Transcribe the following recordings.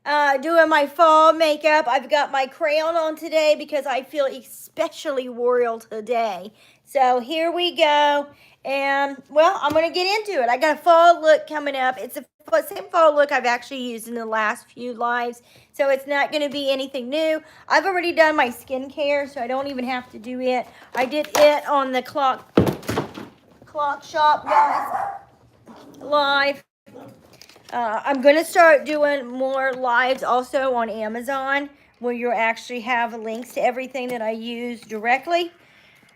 doing my fall makeup. I've got my crayon on today because I feel especially royal today. So here we go. And well, I'm going to get into it. I got a fall look coming up. It's the same fall look I've actually used in the last few lives. So it's not going to be anything new. I've already done my skincare, so I don't even have to do it. I did it on the clock shop, guys, live. I'm going to start doing more lives also on Amazon where you actually have links to everything that I use directly.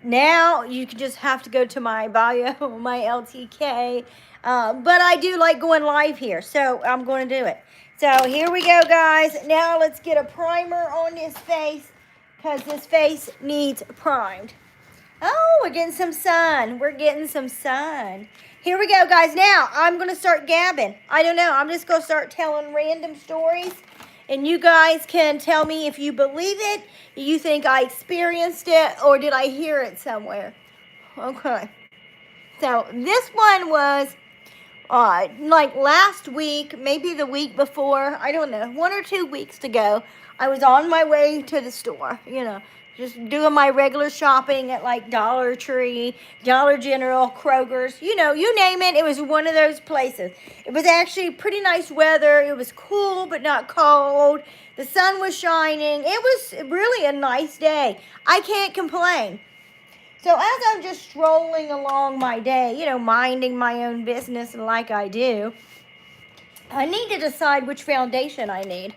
Now you can just have to go to my bio, my LTK. But I do like going live here, so I'm going to do it. So here we go, guys. Now let's get a primer on this face because this face needs primed. Oh, we're getting some sun. We're getting some sun. Here we go, guys. Now, I'm going to start gabbing. I don't know. I'm just going to start telling random stories. And you guys can tell me if you believe it, you think I experienced it, or did I hear it somewhere. Okay. So, this one was like last week, maybe the week before. I don't know. 1 or 2 weeks ago, I was on my way to the store, just doing my regular shopping at like Dollar Tree, Dollar General, Kroger's, you name it. It was one of those places. It was actually pretty nice weather. It was cool, but not cold. The sun was shining. It was really a nice day. I can't complain. So as I'm just strolling along my day, minding my own business like I do, I need to decide which foundation I need.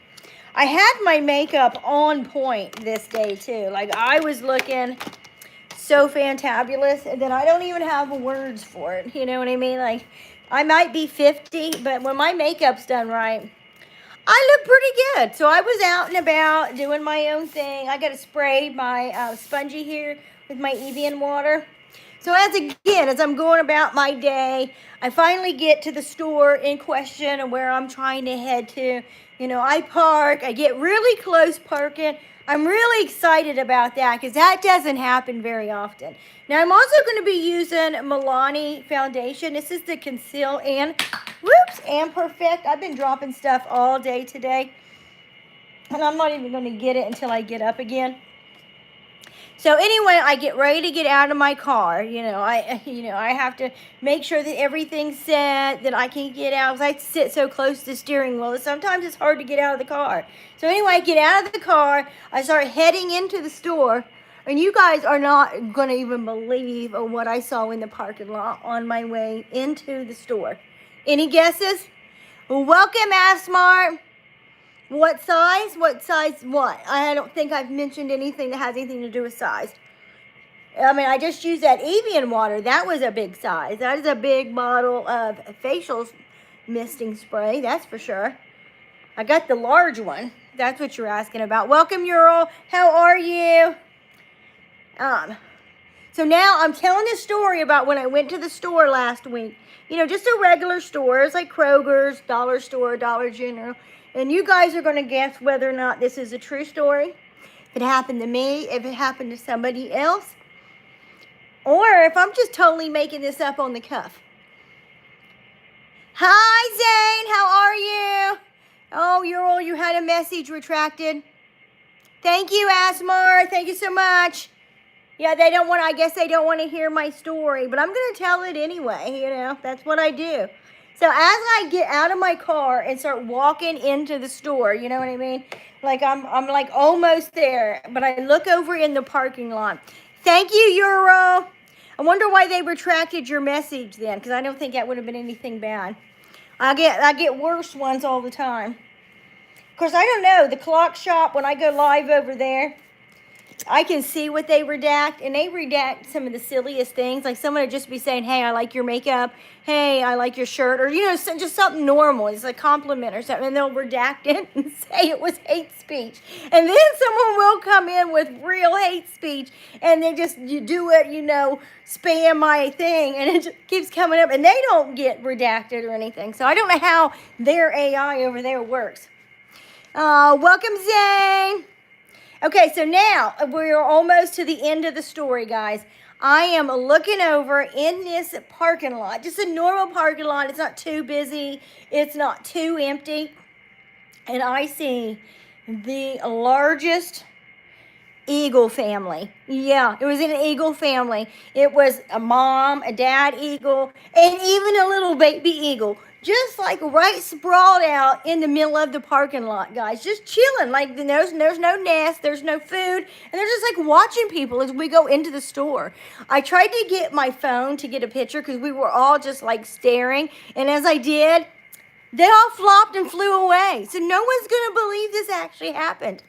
I had my makeup on point this day too. Like I was looking so fantabulous, and then I don't even have words for it. You know what I mean? Like I might be 50, but when my makeup's done right, I look pretty good. So I was out and about doing my own thing. I got to spray my spongy here with my Evian water. So as I'm going about my day, I finally get to the store in question and where I'm trying to head to. I park. I get really close parking. I'm really excited about that because that doesn't happen very often. Now, I'm also going to be using Milani foundation. This is the Conceal and Perfect. I've been dropping stuff all day today, and I'm not even going to get it until I get up again. So anyway, I get ready to get out of my car. I have to make sure that everything's set, that I can get out, because I sit so close to the steering wheel. Sometimes it's hard to get out of the car. So anyway, I get out of the car. I start heading into the store. And you guys are not going to even believe what I saw in the parking lot on my way into the store. Any guesses? Welcome, Asmart. What size? What size what? I don't think I've mentioned anything that has anything to do with size. I mean, I just used that Evian water. That was a big size. That is a big bottle of facial misting spray, that's for sure. I got the large one. That's what you're asking about. Welcome, Ural. How are you? So now I'm telling a story about when I went to the store last week. Just a regular store. It's like Kroger's, Dollar Store, Dollar General. And you guys are going to guess whether or not this is a true story. If it happened to me, if it happened to somebody else, or if I'm just totally making this up on the cuff. Hi, Zane. How are you? Oh, you had a message retracted. Thank you, Asmar. Thank you so much. Yeah, I guess they don't want to hear my story, but I'm going to tell it anyway. That's what I do. So as I get out of my car and start walking into the store, you know what I mean? Like I'm like almost there, but I look over in the parking lot. Thank you, Euro. I wonder why they retracted your message then, because I don't think that would have been anything bad. I get worse ones all the time. Of course, I don't know. The clock shop, when I go live over there, I can see what they redact, and they redact some of the silliest things. Like someone would just be saying, hey, I like your makeup. Hey, I like your shirt. Or, just something normal. It's a compliment or something. And they'll redact it and say it was hate speech. And then someone will come in with real hate speech, and they just do it, spam my thing. And it just keeps coming up. And they don't get redacted or anything. So I don't know how their AI over there works. Welcome, Zane. Okay, so now we're almost to the end of the story, guys. I am looking over in this parking lot, just a normal parking lot. It's not too busy. It's not too empty. and I see the largest eagle family. Yeah, it was an eagle family. It was a mom, a dad eagle, and even a little baby eagle. Just like right sprawled out in the middle of the parking lot, guys. Just chilling. Like there's no nest, there's no food, and they're just like watching people as we go into the store. I tried to get my phone to get a picture because we were all just like staring. And as I did, they all flopped and flew away. So no one's gonna believe this actually happened.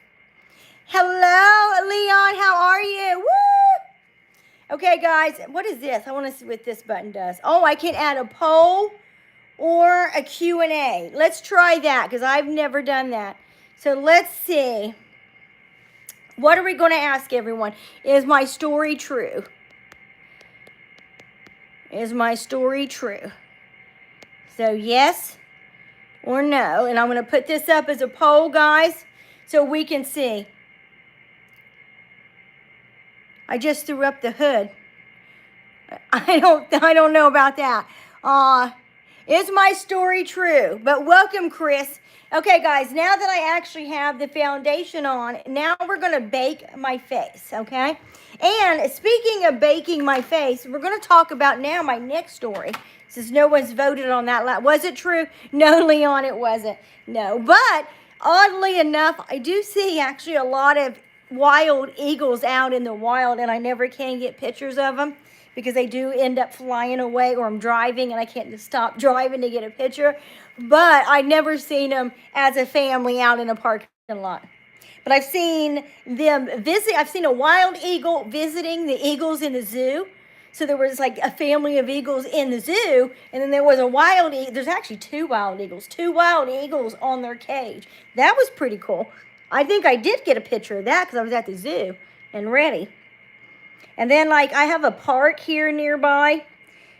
Hello, Leon. How are you? Woo! Okay, guys. What is this? I want to see what this button does. Oh, I can add a poll or a Q&A. Let's try that because I've never done that. So let's see. What are we going to ask everyone? Is my story true? Is my story true? So yes or no. And I'm going to put this up as a poll, guys, so we can see. I just threw up the hood. I don't know about that. Is my story true? But welcome, Chris. Okay, guys, now that I actually have the foundation on, now we're going to bake my face, okay? And speaking of baking my face, we're going to talk about now my next story, since no one's voted on that. Was it true? No, Leon, it wasn't. No, but oddly enough, I do see actually a lot of wild eagles out in the wild, and I never can get pictures of them because they do end up flying away, or I'm driving and I can't stop driving to get a picture. But I've never seen them as a family out in a parking lot. But I've seen them visit. I've seen a wild eagle visiting the eagles in the zoo. So there was like a family of eagles in the zoo, and then there was a wild eagle. There's actually two wild eagles on their cage. That was pretty cool. I think I did get a picture of that because I was at the zoo and ready. And then, like, I have a park here nearby,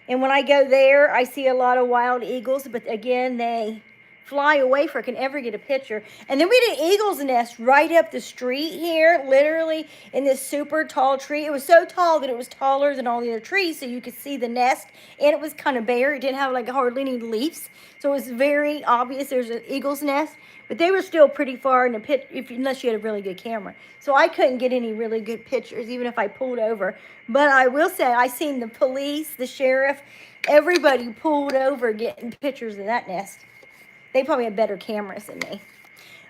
and when I go there, I see a lot of wild eagles, but again, they fly away before I can ever get a picture. And then we had an eagle's nest right up the street here, literally in this super tall tree. It was so tall that it was taller than all the other trees, so you could see the nest, and it was kind of bare. It didn't have, like, hardly any leaves, so it was very obvious there's an eagle's nest. But they were still pretty far in the pit, unless you had a really good camera. So I couldn't get any really good pictures, even if I pulled over. But I will say, I seen the police, the sheriff, everybody pulled over getting pictures of that nest. They probably have better cameras than me.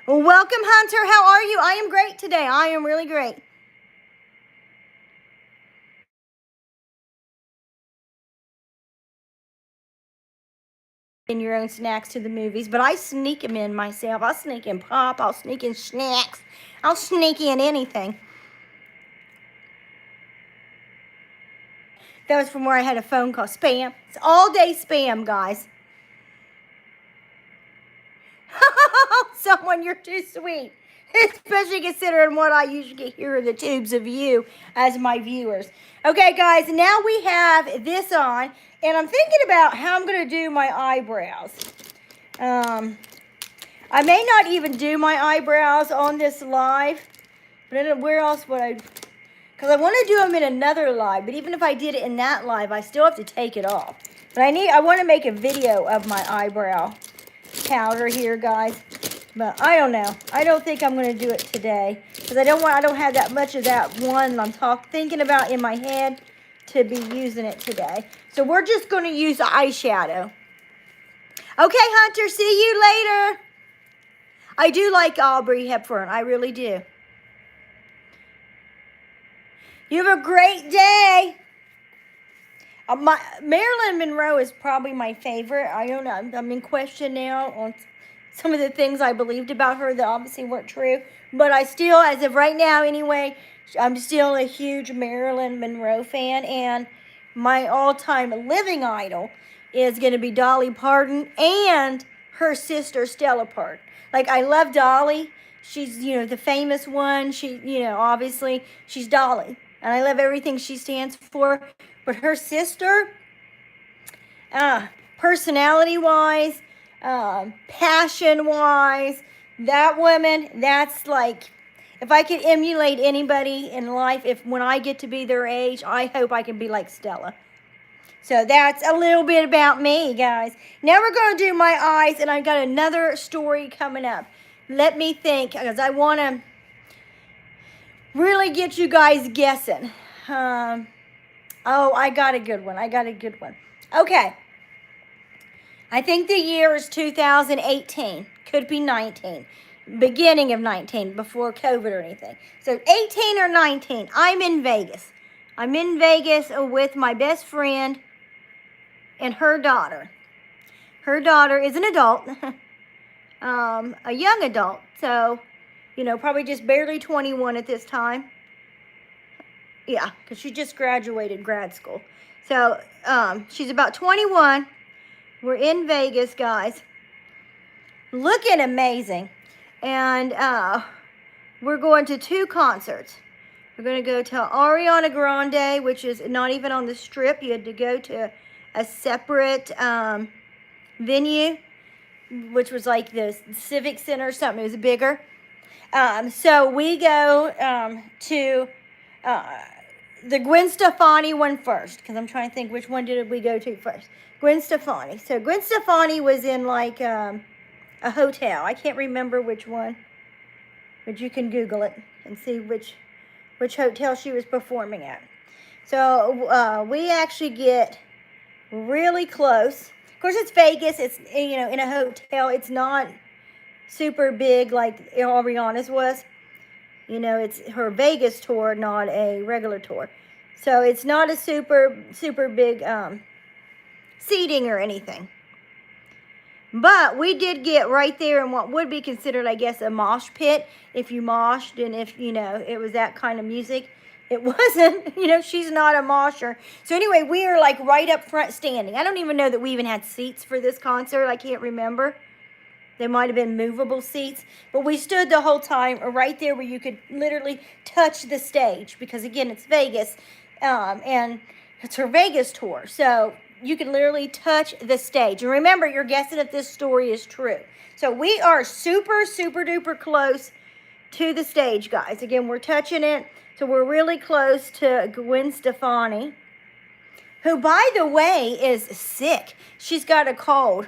Well, welcome, Hunter. How are you? I am great today. I am really great. In your own snacks to the movies, but I sneak them in myself. I'll sneak in pop. I'll sneak in snacks. I'll sneak in anything. That was from where I had a phone call. Spam. It's all day spam, guys. Someone, you're too sweet. Especially considering what I usually get here in the tubes of you as my viewers. Okay, guys, now we have this on, and I'm thinking about how I'm going to do my eyebrows. I may not even do my eyebrows on this live, but I don't know where else would I, because I want to do them in another live, but even if I did it in that live, I still have to take it off. But I want to make a video of my eyebrow powder here, guys. But I don't know. I don't think I'm going to do it today because I don't have that much of that one I'm thinking about in my head to be using it today. So we're just going to use eyeshadow. Okay, Hunter, see you later. I do like Aubrey Hepburn. I really do. You have a great day. Marilyn Monroe is probably my favorite. I don't know. I'm in question now on some of the things I believed about her that obviously weren't true. But I still, as of right now anyway, I'm still a huge Marilyn Monroe fan. And my all-time living idol is going to be Dolly Parton and her sister Stella Parton. Like, I love Dolly. She's, the famous one. She, obviously, she's Dolly. And I love everything she stands for. But her sister, personality-wise, passion-wise, that woman, that's like, if I could emulate anybody in life, when I get to be their age, I hope I can be like Stella. So that's a little bit about me, guys. Now we're going to do my eyes, and I got another story coming up. let me think, because I want to really get you guys guessing. Oh, I got a good one. Okay. I think the year is 2018. Could be 19. Beginning of 19, before COVID or anything. So 18 or 19, I'm in Vegas. I'm in Vegas with my best friend and her daughter. Her daughter is an adult, a young adult. So, probably just barely 21 at this time. Yeah, because she just graduated grad school. So, she's about 21. We're in Vegas, guys. Looking amazing. And we're going to 2 concerts. We're going to go to Ariana Grande, which is not even on the Strip. You had to go to a separate venue, which was like the Civic Center or something. It was bigger. So we go to the Gwen Stefani one first, because I'm trying to think which one did we go to first. Gwen Stefani. So Gwen Stefani was in like a hotel. I can't remember which one, but you can Google it and see which hotel she was performing at. So we actually get really close. Of course, it's Vegas. It's, in a hotel. It's not super big like Ariana's was. It's her Vegas tour, not a regular tour. So it's not a super big seating or anything. But we did get right there in what would be considered, I guess, a mosh pit. If you moshed and if, it was that kind of music. It wasn't, she's not a mosher. So anyway, we are like right up front standing. I don't even know that we even had seats for this concert. I can't remember. They might have been movable seats. But we stood the whole time right there where you could literally touch the stage. Because again, it's Vegas. And it's her Vegas tour. So you can literally touch the stage. And remember, you're guessing if this story is true. So we are super duper close to the stage, guys. Again, we're touching it. So we're really close to Gwen Stefani, who, by the way, is sick. She's got a cold.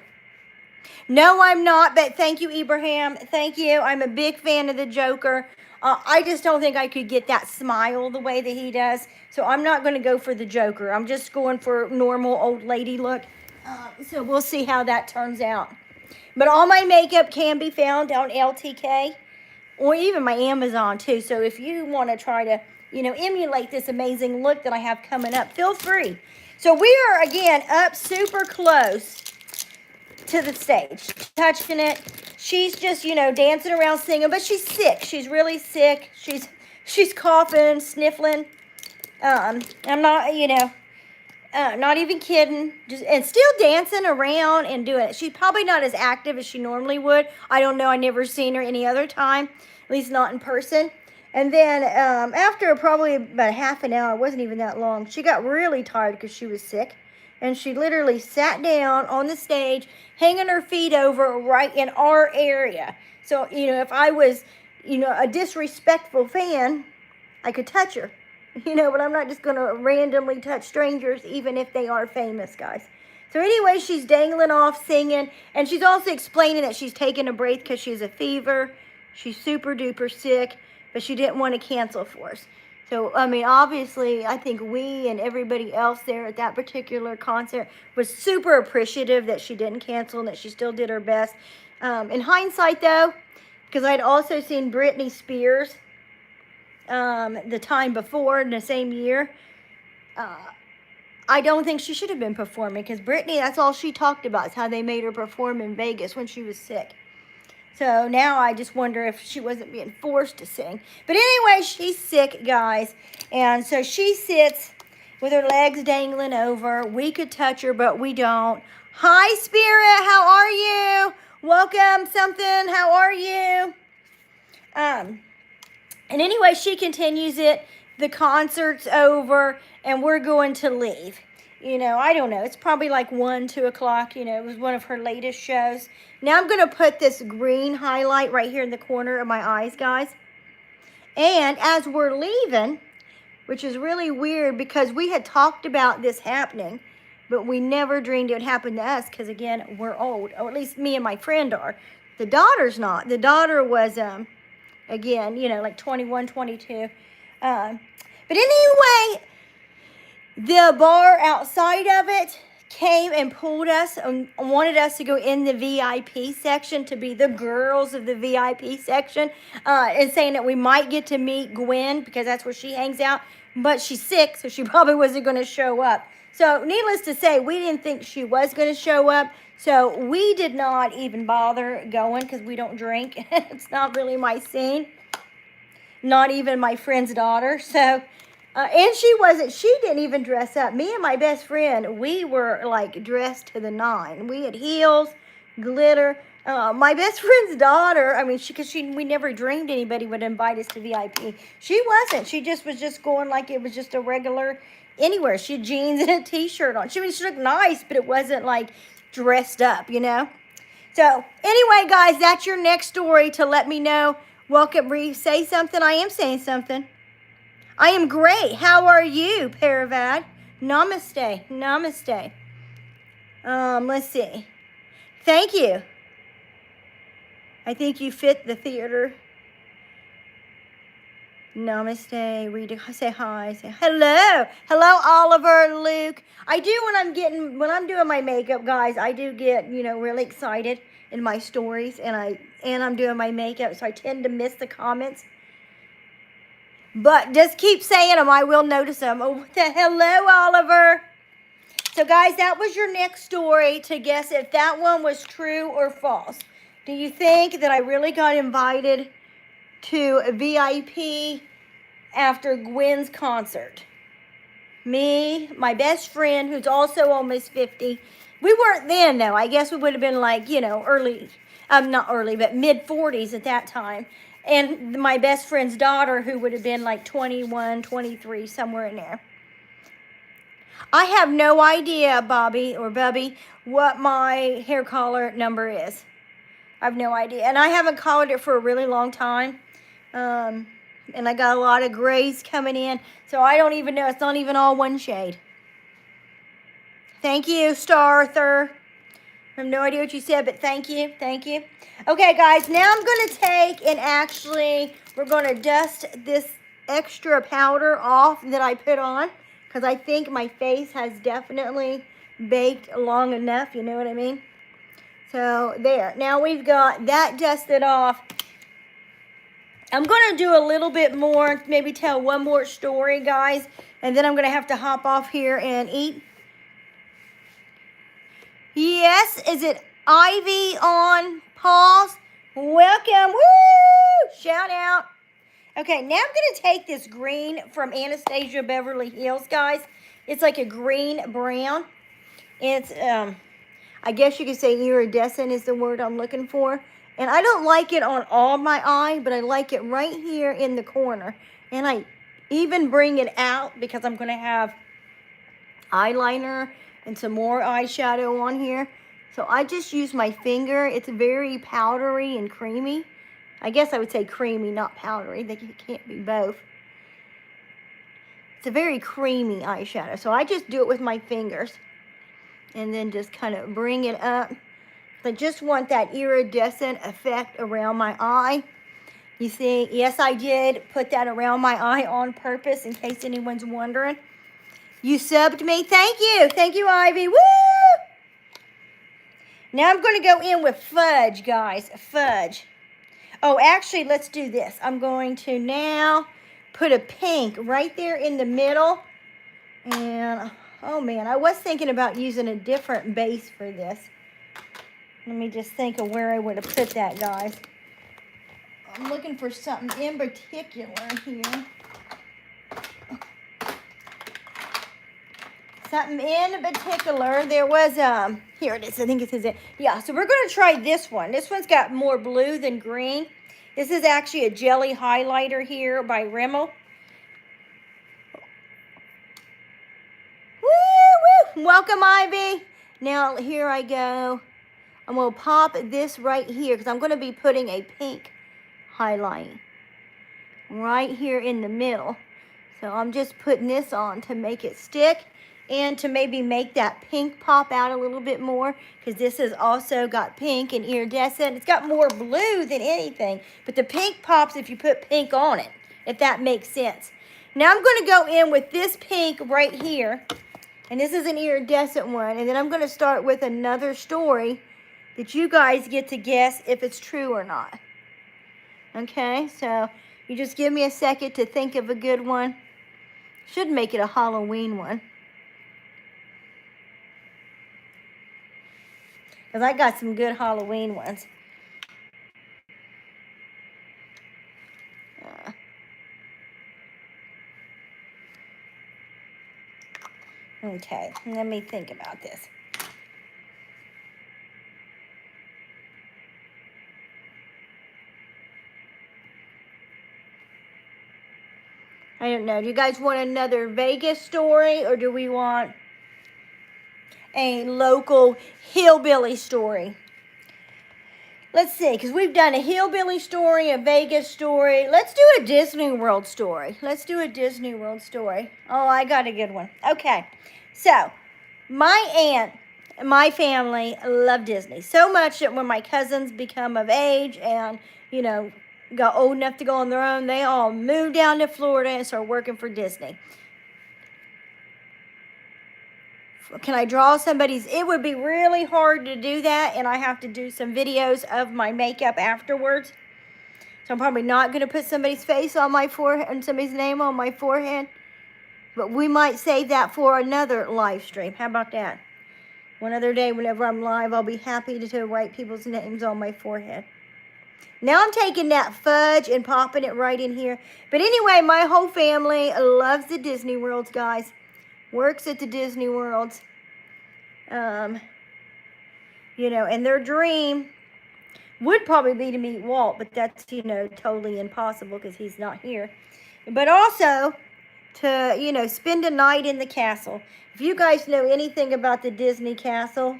No, I'm not, but thank you, Ibrahim. Thank you. I'm a big fan of the Joker. I just don't think I could get that smile the way that he does. So I'm not going to go for the Joker. I'm just going for normal old lady look. So we'll see how that turns out. But all my makeup can be found on LTK or even my Amazon too. So if you want to try to, emulate this amazing look that I have coming up, feel free. So we are, again, up super close to the stage, touching it. She's just, dancing around singing, but she's sick. She's really sick. She's coughing, sniffling. I'm not, not even kidding. And still dancing around and doing it. She's probably not as active as she normally would. I don't know. I never seen her any other time, at least not in person. And then after probably about half an hour, it wasn't even that long, she got really tired because she was sick. And she literally sat down on the stage, hanging her feet over right in our area. So, if I was, a disrespectful fan, I could touch her. But I'm not just going to randomly touch strangers, even if they are famous, guys. So anyway, she's dangling off, singing. And she's also explaining that she's taking a break because she has a fever. She's super duper sick, but she didn't want to cancel for us. So, obviously, I think we and everybody else there at that particular concert was super appreciative that she didn't cancel and that she still did her best. In hindsight, though, because I'd also seen Britney Spears the time before in the same year, I don't think she should have been performing because Britney, that's all she talked about is how they made her perform in Vegas when she was sick. So now I just wonder if she wasn't being forced to sing. But anyway, she's sick, guys. And so she sits with her legs dangling over. We could touch her, but we don't. Hi, Spirit. How are you? Welcome, something. How are you? And anyway, she continues it. The concert's over, and we're going to leave. I don't know. It's probably like 1, 2 o'clock. It was one of her latest shows. Now I'm going to put this green highlight right here in the corner of my eyes, guys. And as we're leaving, which is really weird because we had talked about this happening, but we never dreamed it would happen to us because, again, we're old. Or at least me and my friend are. The daughter's not. The daughter was, again, you know, like 21, 22. But anyway, the bar outside of it came and pulled us and wanted us to go in the VIP section to be the girls of the VIP section, and saying that we might get to meet Gwen because that's where she hangs out, but she's sick, so she probably wasn't going to show up. So needless to say, we didn't think she was going to show up, so we did not even bother going because we don't drink. It's not really my scene, not even my friend's daughter. So and she didn't even dress up. Me and my best friend, we were like dressed to the nine. We had heels, glitter. My best friend's daughter, I mean, we never dreamed anybody would invite us to VIP. She wasn't. She was just going like it was just a regular anywhere. She had jeans and a t-shirt on. She looked nice, but it wasn't like dressed up, you know? So anyway, guys, that's your next story to let me know. Welcome, say something. I am saying something. I am great. How are you, Paravad? Namaste. Namaste. Let's see. Thank you. I think you fit the theater. Namaste. Read it. Say hi. Say hello. Hello, Oliver, Luke. I do when I'm doing my makeup, guys, I do get, you know, really excited in my stories, and I'm doing my makeup, so I tend to miss the comments. But just keep saying them. I will notice them. Oh, hello, Oliver. So, guys, that was your next story to guess if that one was true or false. Do you think that I really got invited to a VIP after Gwen's concert? Me, my best friend, who's also almost 50. We weren't then, though. I guess we would have been like, you know, not early, but mid-40s at that time. And my best friend's daughter, who would have been like 21, 23, somewhere in there. I have no idea, Bobby or Bubby, what my hair color number is. I have no idea. And I haven't colored it for a really long time. And I got a lot of grays coming in. So I don't even know. It's not even all one shade. Thank you, Star Arthur. I have no idea what you said, but thank you. Thank you. Okay, guys, now I'm going to take and actually, we're going to dust this extra powder off that I put on, because I think my face has definitely baked long enough, you know what I mean? So, there. Now we've got that dusted off. I'm going to do a little bit more, maybe tell one more story, guys, and then I'm going to have to hop off here and eat. Yes, is it Ivy on pause? Welcome. Woo! Shout out. Okay, now I'm going to take this green from Anastasia Beverly Hills, guys. It's like a green brown. It's, I guess you could say iridescent is the word I'm looking for. And I don't like it on all my eye, but I like it right here in the corner. And I even bring it out because I'm going to have eyeliner and some more eyeshadow on here. So I just use my finger. It's very powdery and creamy. I guess I would say creamy, not powdery. They can't be both. It's a very creamy eyeshadow. So I just do it with my fingers. And then just kind of bring it up. I just want that iridescent effect around my eye. You see, yes, I did put that around my eye on purpose in case anyone's wondering. You subbed me. Thank you. Thank you, Ivy. Woo! Now I'm going to go in with fudge, guys. Fudge. Oh, actually, let's do this. I'm going to now put a pink right there in the middle. And, oh, man, I was thinking about using a different base for this. Let me just think of where I would have put that, guys. I'm looking for something in particular here. Something in particular. There was, here it is. I think it says it. Yeah, so we're going to try this one. This one's got more blue than green. This is actually a jelly highlighter here by Rimmel. Woo, woo. Welcome, Ivy. Now, here I go. I'm going to pop this right here because I'm going to be putting a pink highlight right here in the middle. So I'm just putting this on to make it stick. and to maybe make that pink pop out a little bit more, because this has also got pink and iridescent. It's got more blue than anything, but the pink pops if you put pink on it, if that makes sense. Now I'm going to go in with this pink right here, and this is an iridescent one, and then I'm going to start with another story that you guys get to guess if it's true or not. Okay, so you just give me a second to think of a good one. Should make it a Halloween one, because I got some good Halloween ones. Okay, let me think about this. I don't know. Do you guys want another Vegas story, or do we want a local hillbilly story? Let's see, because we've done a hillbilly story, a Vegas story. Let's do a Disney World story. Let's do a Disney World story. Oh, I got a good one. Okay, so my aunt and my family love Disney so much that when my cousins become of age and, you know, got old enough to go on their own, they all moved down to Florida and started working for Disney. Can I draw somebody's? It would be really hard to do that, and I have to do some videos of my makeup afterwards. So I'm probably not going to put somebody's face on my forehead and somebody's name on my forehead. But we might save that for another live stream. How about that? One other day, whenever I'm live, I'll be happy to write people's names on my forehead. Now I'm taking that fudge and popping it right in here. But anyway, my whole family loves the Disney Worlds, guys. Works at the Disney Worlds. You know, and their dream would probably be to meet Walt, but that's, you know, totally impossible because he's not here. But also to, you know, spend a night in the castle. If you guys know anything about the Disney castle,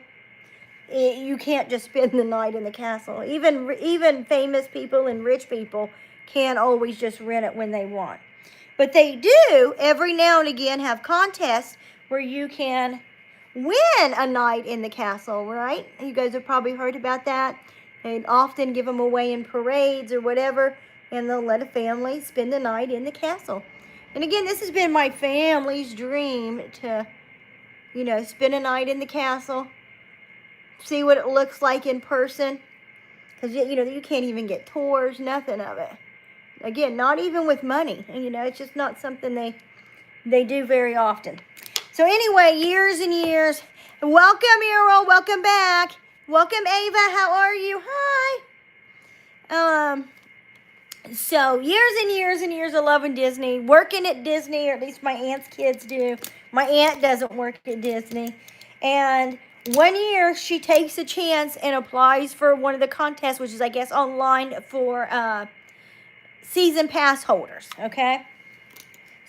you can't just spend the night in the castle. Even famous people and rich people can't always just rent it when they want. But they do every now and again have contests where you can win a night in the castle, right? You guys have probably heard about that. They often give them away in parades or whatever, and they'll let a family spend the night in the castle. And again, this has been my family's dream to, you know, spend a night in the castle, see what it looks like in person. Because, you know, you can't even get tours, nothing of it. Again, not even with money. And, you know, it's just not something they do very often. So anyway, years and years. Welcome, Errol. Welcome back. Welcome, Ava. How are you? Hi. So years and years and years of loving Disney, working at Disney, or at least my aunt's kids do. My aunt doesn't work at Disney. And one year she takes a chance and applies for one of the contests, which is, I guess, online for season pass holders, okay?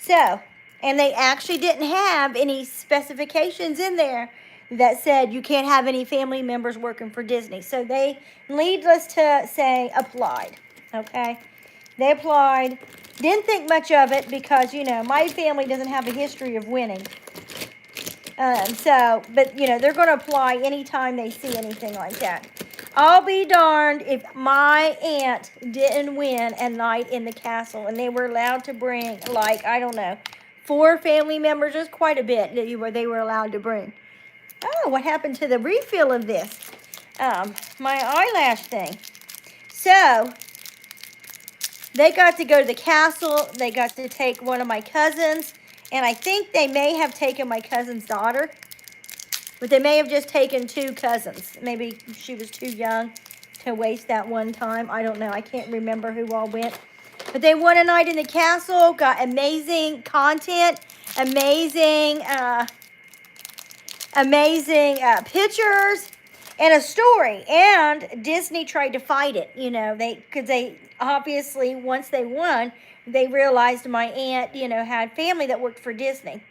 So, and they actually didn't have any specifications in there that said you can't have any family members working for Disney. So they, needless to say, applied, okay? They applied, didn't think much of it because, you know, my family doesn't have a history of winning. But, you know, they're going to apply anytime they see anything like that. I'll be darned if my aunt didn't win a night in the castle and they were allowed to bring, like, I don't know, 4 family members. There's quite a bit that they were allowed to bring. Oh, what happened to the refill of this? My eyelash thing. So, they got to go to the castle. They got to take one of my cousins. And I think they may have taken my cousin's daughter. But they may have just taken 2 cousins. Maybe she was too young to waste that one time. I don't know. I can't remember who all went. But they won a night in the castle. Got amazing content. Amazing pictures. And a story. And Disney tried to fight it. You know, because they obviously, once they won, they realized my aunt, you know, had family that worked for Disney.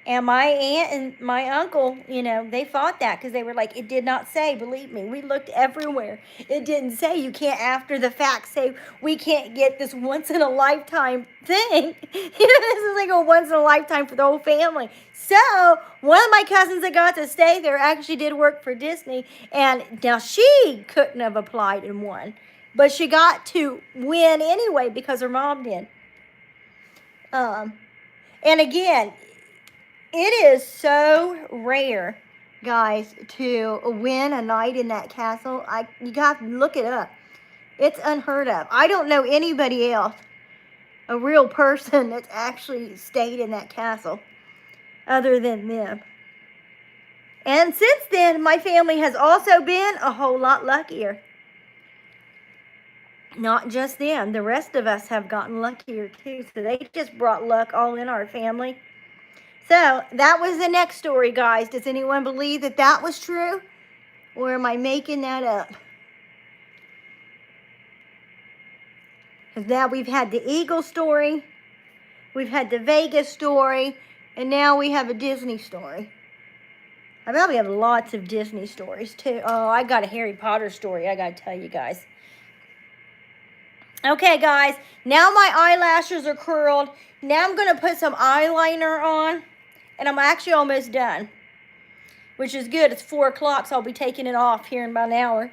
And my aunt and my uncle, you know, they fought that because they were like, it did not say, believe me. We looked everywhere. It didn't say. You can't, after the fact, say we can't get this once in a lifetime thing. You know, this is like a once in a lifetime for the whole family. So one of my cousins that got to stay there actually did work for Disney. And now she couldn't have applied and won. But she got to win anyway because her mom did. And again, it is so rare, guys, to win a night in that castle. You got to look it up. It's unheard of. I don't know anybody else, a real person that's actually stayed in that castle other than them. And since then, my family has also been a whole lot luckier. Not just them. The rest of us have gotten luckier too. So they just brought luck all in our family. So that was the next story, guys. Does anyone believe that that was true? Or am I making that up? Because now we've had the Eagle story. We've had the Vegas story. And now we have a Disney story. I probably have lots of Disney stories too. Oh, I got a Harry Potter story I got to tell you guys. Okay, guys. Now my eyelashes are curled. Now I'm going to put some eyeliner on. And I'm actually almost done, which is good. It's 4 o'clock, so I'll be taking it off here in about an hour.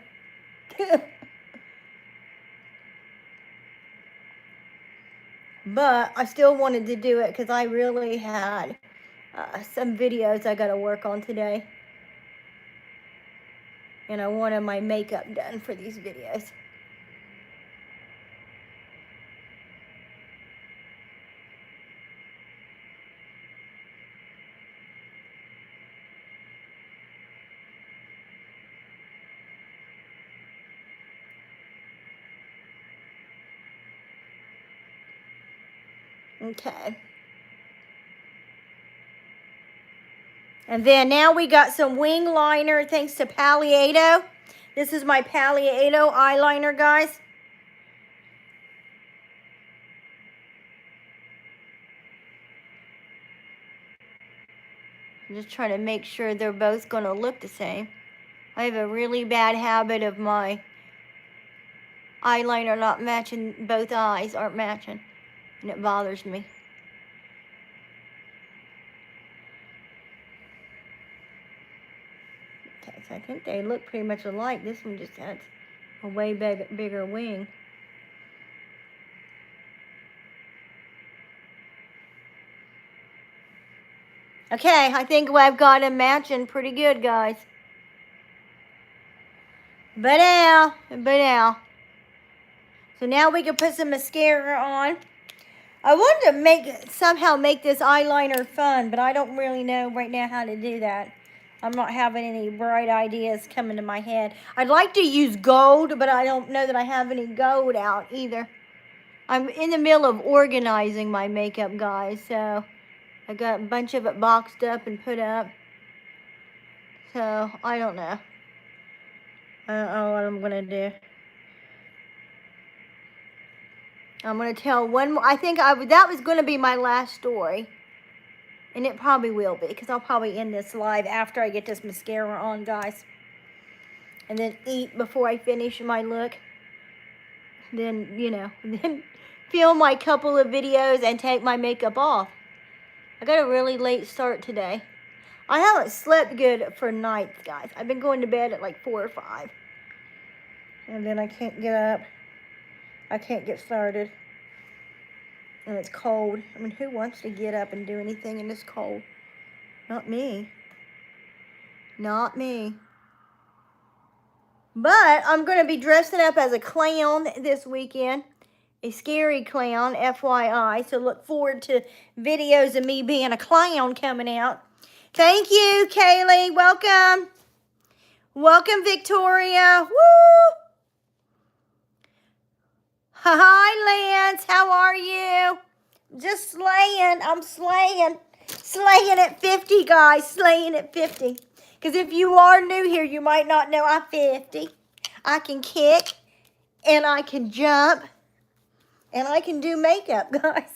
But I still wanted to do it because I really had some videos I got to work on today. And I wanted my makeup done for these videos. Okay. And then now we got some wing liner thanks to Palliato. This is my Palliato eyeliner, guys. I'm just trying to make sure they're both going to look the same. I have a really bad habit of my eyeliner not matching, both eyes aren't matching. And it bothers me. Okay, so I think they look pretty much alike. This one just has a way bigger wing. Okay, I think I've got them matching pretty good, guys. But now. So now we can put some mascara on. I wanted to somehow make this eyeliner fun, but I don't really know right now how to do that. I'm not having any bright ideas coming to my head. I'd like to use gold, but I don't know that I have any gold out either. I'm in the middle of organizing my makeup, guys, so I got a bunch of it boxed up and put up. So, I don't know. I don't know what I'm going to do. I'm going to tell one more. I think that was going to be my last story. And it probably will be, because I'll probably end this live after I get this mascara on, guys. And then eat before I finish my look. Then, you know, then film my couple of videos and take my makeup off. I got a really late start today. I haven't slept good for nights, guys. I've been going to bed at like 4 or 5. And then I can't get up. I can't get started. And it's cold. I mean, who wants to get up and do anything in this cold? Not me. Not me. But I'm going to be dressing up as a clown this weekend. A scary clown, FYI. So look forward to videos of me being a clown coming out. Thank you, Kaylee. Welcome. Welcome, Victoria. Woo! Hi, Lance. How are you? Just slaying. I'm slaying. Slaying at 50, guys. Slaying at 50. Because if you are new here, you might not know I'm 50. I can kick. And I can jump. And I can do makeup, guys.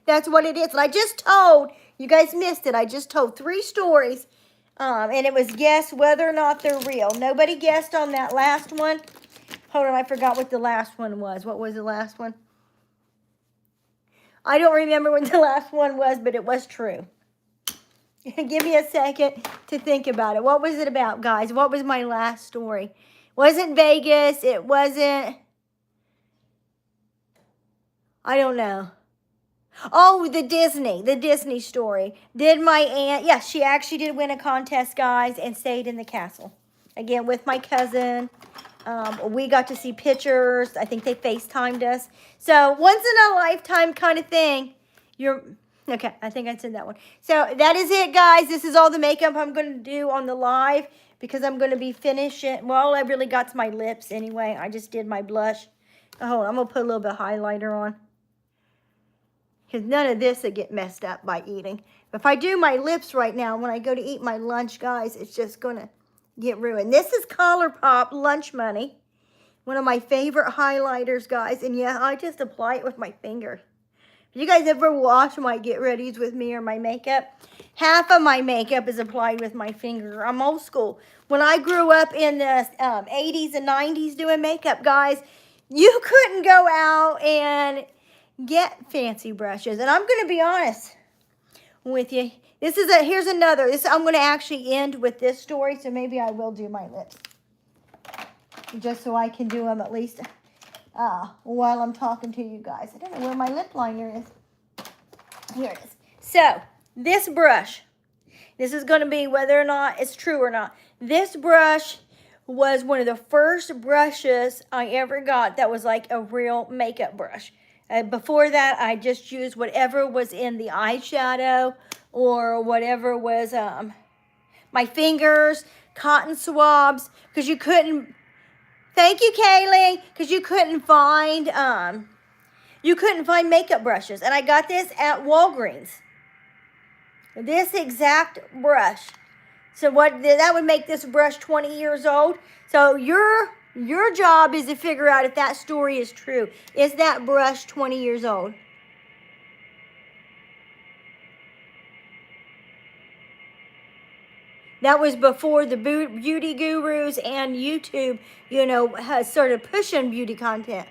That's what it is. And I just told, you guys missed it, I just told 3 stories. And it was guess whether or not they're real. Nobody guessed on that last one. Hold on, I forgot what the last one was. What was the last one? I don't remember what the last one was, but it was true. Give me a second to think about it. What was it about, guys? What was my last story? It wasn't Vegas. It wasn't... I don't know. Oh, the Disney story. Did my aunt... Yeah, she actually did win a contest, guys, and stayed in the castle. Again, with my cousin. We got to see pictures. I think they FaceTimed us. So, once in a lifetime kind of thing. Okay, I think I said that one. So, that is it, guys. This is all the makeup I'm going to do on the live because I'm going to be finishing. Well, all I really got is my lips anyway. I just did my blush. Oh, hold on. I'm going to put a little bit of highlighter on. Because none of this will get messed up by eating. If I do my lips right now, when I go to eat my lunch, guys, it's just going to get ruined. This is ColourPop Lunch Money. One of my favorite highlighters, guys. And yeah, I just apply it with my finger. If you guys ever wash my get readies with me or my makeup, half of my makeup is applied with my finger. I'm old school. When I grew up in the 80s and 90s doing makeup, guys, you couldn't go out and get fancy brushes. And I'm going to be honest with you. Here's another. I'm going to actually end with this story, so maybe I will do my lips. Just so I can do them at least while I'm talking to you guys. I don't know where my lip liner is. Here it is. So, this brush. This is going to be whether or not it's true or not. This brush was one of the first brushes I ever got that was like a real makeup brush. Before that, I just used whatever was in the eyeshadow or whatever was my fingers, cotton swabs, because you couldn't. Thank you, Kaylee, because you couldn't find makeup brushes, and I got this at Walgreens. This exact brush. So that would make this brush 20 years old. So your job is to figure out if that story is true. Is that brush 20 years old? That was before the beauty gurus and YouTube, has started pushing beauty content.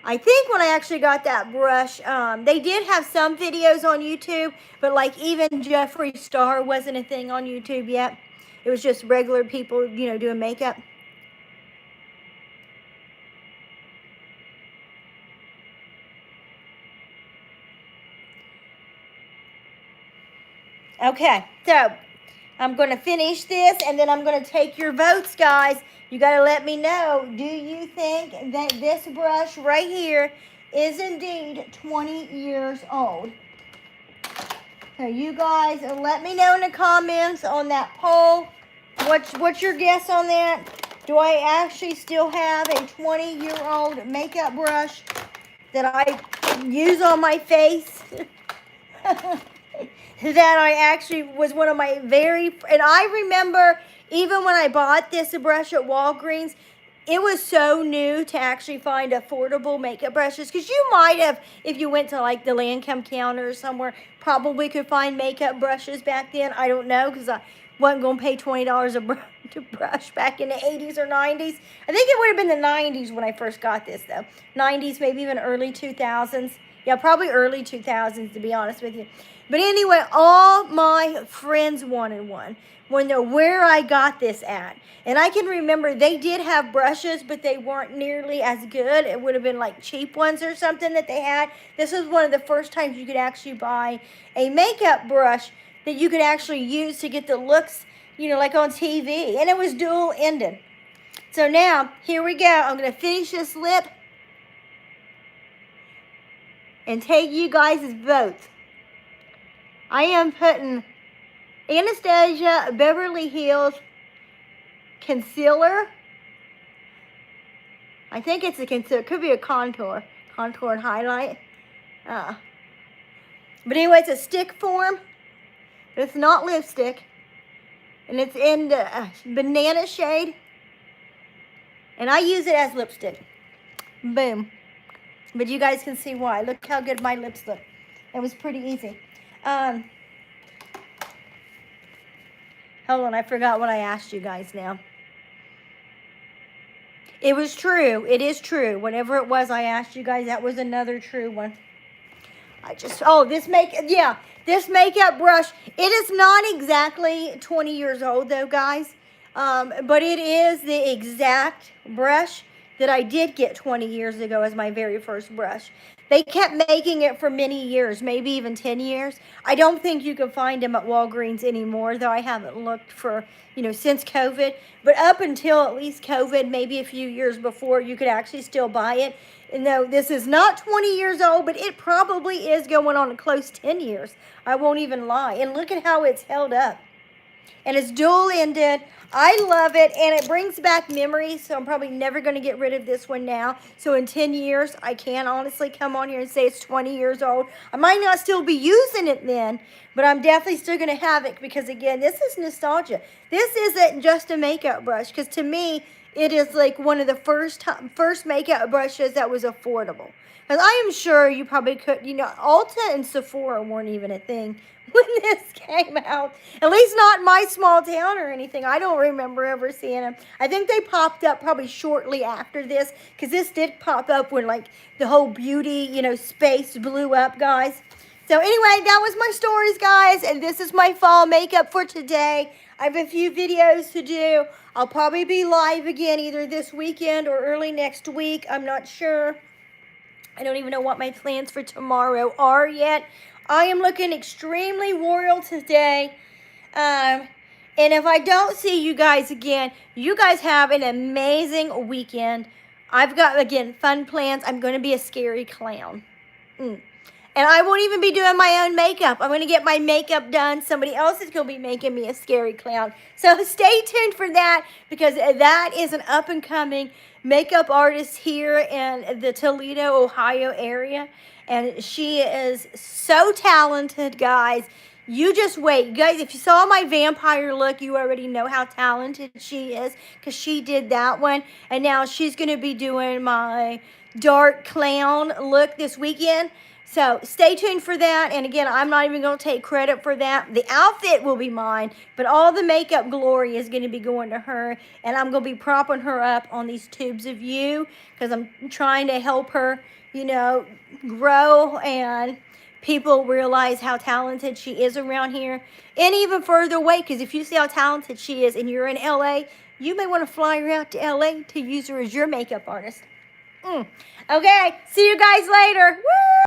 I think when I actually got that brush, they did have some videos on YouTube, but like even Jeffree Star wasn't a thing on YouTube yet. It was just regular people, doing makeup. Okay, so I'm going to finish this, and then I'm going to take your votes, guys. You got to let me know, do you think that this brush right here is indeed 20 years old? So you guys let me know in the comments on that poll. What's your guess on that? Do I actually still have a 20-year-old makeup brush that I use on my face? That I actually was one of my and I remember even when I bought this brush at Walgreens, it was so new to actually find affordable makeup brushes, because you might have, if you went to like the Lancome counter or somewhere, probably could find makeup brushes back then. I don't know, because I wasn't going to pay $20 to brush back in the 80s or 90s. I think it would have been the 90s when I first got this, though. 90s, maybe even early 2000s. Yeah, probably early 2000s, to be honest with you. But anyway, all my friends wanted one. Wonder where I got this at. And I can remember they did have brushes, but they weren't nearly as good. It would have been like cheap ones or something that they had. This was one of the first times you could actually buy a makeup brush that you could actually use to get the looks, like on TV. And it was dual-ended. So now, here we go. I'm going to finish this lip and take you guys' votes. I am putting Anastasia Beverly Hills concealer. I think it's a concealer. It could be a contour and highlight. But anyway, it's a stick form. It's not lipstick. And it's in the banana shade. And I use it as lipstick. Boom. But you guys can see why. Look how good my lips look. It was pretty easy. Hold on, I forgot what I asked you guys now. It was true. It is true. Whatever it was I asked you guys, that was another true one. This makeup brush, it is not exactly 20 years old though, guys. But it is the exact brush that I did get 20 years ago as my very first brush. They kept making it for many years, maybe even 10 years. I don't think you can find them at Walgreens anymore, though I haven't looked for, since COVID. But up until at least COVID, maybe a few years before, you could actually still buy it. And though this is not 20 years old, but it probably is going on close 10 years. I won't even lie. And look at how it's held up. And it's dual-ended. I love it, and it brings back memories, so I'm probably never going to get rid of this one now. So in 10 years, I can honestly come on here and say it's 20 years old. I might not still be using it then, but I'm definitely still going to have it because, again, this is nostalgia. This isn't just a makeup brush because, to me, it is like one of the first makeup brushes that was affordable. Because I am sure you probably could, Ulta and Sephora weren't even a thing when this came out. At least not in my small town or anything. I don't remember ever seeing them. I think they popped up probably shortly after this, because this did pop up when, like, the whole beauty, space blew up, guys. So anyway, that was my stories, guys, and this is my fall makeup for today. I have a few videos to do. I'll probably be live again either this weekend or early next week. I'm not sure. I don't even know what my plans for tomorrow are yet. I am looking extremely royal today. And if I don't see you guys again, you guys have an amazing weekend. I've got, again, fun plans. I'm going to be a scary clown. And I won't even be doing my own makeup. I'm going to get my makeup done. Somebody else is going to be making me a scary clown. So stay tuned for that, because that is an up-and-coming makeup artist here in the Toledo, Ohio area. And she is so talented, guys. You just wait. Guys, if you saw my vampire look, you already know how talented she is, because she did that one. And now she's going to be doing my dark clown look this weekend. So stay tuned for that. And again, I'm not even going to take credit for that. The outfit will be mine, but all the makeup glory is going to be going to her. And I'm going to be propping her up on these tubes of you, because I'm trying to help her, grow, and people realize how talented she is around here. And even further away, because if you see how talented she is and you're in LA, you may want to fly her out to LA to use her as your makeup artist. Okay, see you guys later. Woo!